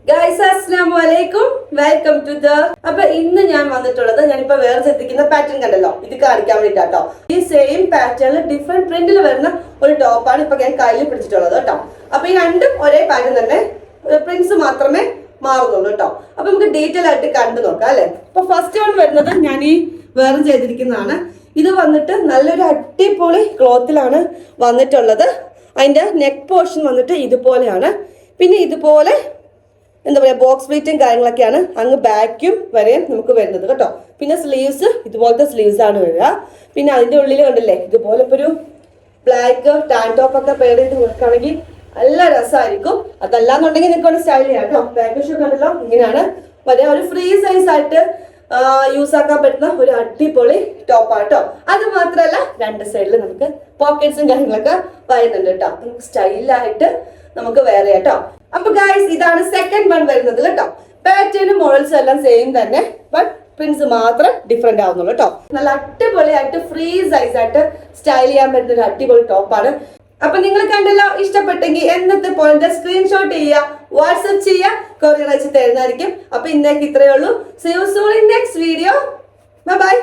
Guys അസ്സലാമു അലൈക്കും, welcome to the. അപ്പൊ ഇന്ന് ഞാൻ വന്നിട്ടുള്ളത്, ഞാനിപ്പോ വേറെ ശ്രദ്ധിക്കുന്ന പാറ്റേൺ കണ്ടല്ലോ, ഇത് കാണിക്കാൻ വേണ്ടിട്ടാട്ടോ. ഈ സെയിം പാറ്റേണിൽ ഡിഫറെന്റ് പ്രിന്റിൽ വരുന്ന ഒരു ടോപ്പാണ് ഇപ്പൊ ഞാൻ കയ്യിൽ പിടിച്ചിട്ടുള്ളത് കേട്ടോ. അപ്പൊ ഈ രണ്ടും ഒരേ പാറ്റേൺ തന്നെ, പ്രിന്റ്സ് മാത്രമേ മാറുന്നുള്ളൂ കേട്ടോ. അപ്പൊ നമുക്ക് ഡീറ്റെയിൽ ആയിട്ട് കണ്ടു നോക്കാം അല്ലെ. അപ്പൊ ഫസ്റ്റ് വൺ വരുന്നത് ഞാൻ ഈ വേറെ ചെയ്തിരിക്കുന്നതാണ്. ഇത് വന്നിട്ട് നല്ലൊരു അടിപൊളി ക്ലോത്തിലാണ് വന്നിട്ടുള്ളത്. അതിന്റെ നെക്ക് പോർഷൻ വന്നിട്ട് ഇതുപോലെയാണ്. പിന്നെ ഇതുപോലെ എന്താ പറയുക, ബോക്സ് പ്ലീറ്റും കാര്യങ്ങളൊക്കെയാണ് അങ്ങ് ബാക്കും വരെയും നമുക്ക് വരുന്നത് കേട്ടോ. പിന്നെ സ്ലീവ്സ് ഇതുപോലത്തെ സ്ലീവ്സ് ആണ് വരിക. പിന്നെ അതിന്റെ ഉള്ളിൽ കണ്ടില്ലേ, ഇതുപോലെ ഇപ്പൊ ഒരു ബ്ലാക്ക് ടാൻ ടോപ്പ് ഒക്കെ പെയർ ചെയ്ത് കൊടുക്കുകയാണെങ്കിൽ നല്ല രസമായിരിക്കും. അതല്ലാന്നുണ്ടെങ്കിൽ നിങ്ങൾക്ക് സ്റ്റൈൽ ചെയ്യാം കേട്ടോ. ബാക്ക് ഷൂ കണ്ടല്ലോ, ഇങ്ങനെയാണ് വരിക. ഒരു ഫ്രീ സൈസ് ആയിട്ട് യൂസ് ആക്കാൻ പറ്റുന്ന ഒരു അടിപൊളി ടോപ്പാണ് കേട്ടോ. അത് മാത്രമല്ല രണ്ട് സൈഡിൽ നമുക്ക് പോക്കറ്റ്സും കാര്യങ്ങളൊക്കെ വരുന്നുണ്ട് കേട്ടോ. നമുക്ക് സ്റ്റൈലായിട്ട് നമുക്ക് വേറെ കേട്ടോ. അപ്പൊ ഗൈസ്, ഇതാണ് സെക്കൻഡ് വൺ വരുന്നത് കേട്ടോ. പാറ്റേണും മോഡൽസും എല്ലാം സെയിം തന്നെ, ബട്ട് പ്രിന്റ്സ് മാത്രം ഡിഫറെന്റ് ആവുന്നുള്ളൂ കേട്ടോ. നല്ല അടിപൊളിയായിട്ട് ഫ്രീ സൈസ് ആയിട്ട് സ്റ്റൈൽ ചെയ്യാൻ പറ്റുന്ന ഒരു അടിപൊളി ടോപ്പാണ്. അപ്പൊ നിങ്ങൾ കണ്ടല്ലോ, ഇഷ്ടപ്പെട്ടെങ്കിൽ എന്നത്തെ പോയിന്റ് സ്ക്രീൻഷോട്ട് ചെയ്യുക, വാട്സ്ആപ്പ് ചെയ്യുക, കൊറിയർ അയച്ച് തരുന്നതായിരിക്കും. അപ്പൊ ഇന്നേക്ക് ഇത്രയേ ഉള്ളൂ. See you soon in next video. Bye bye.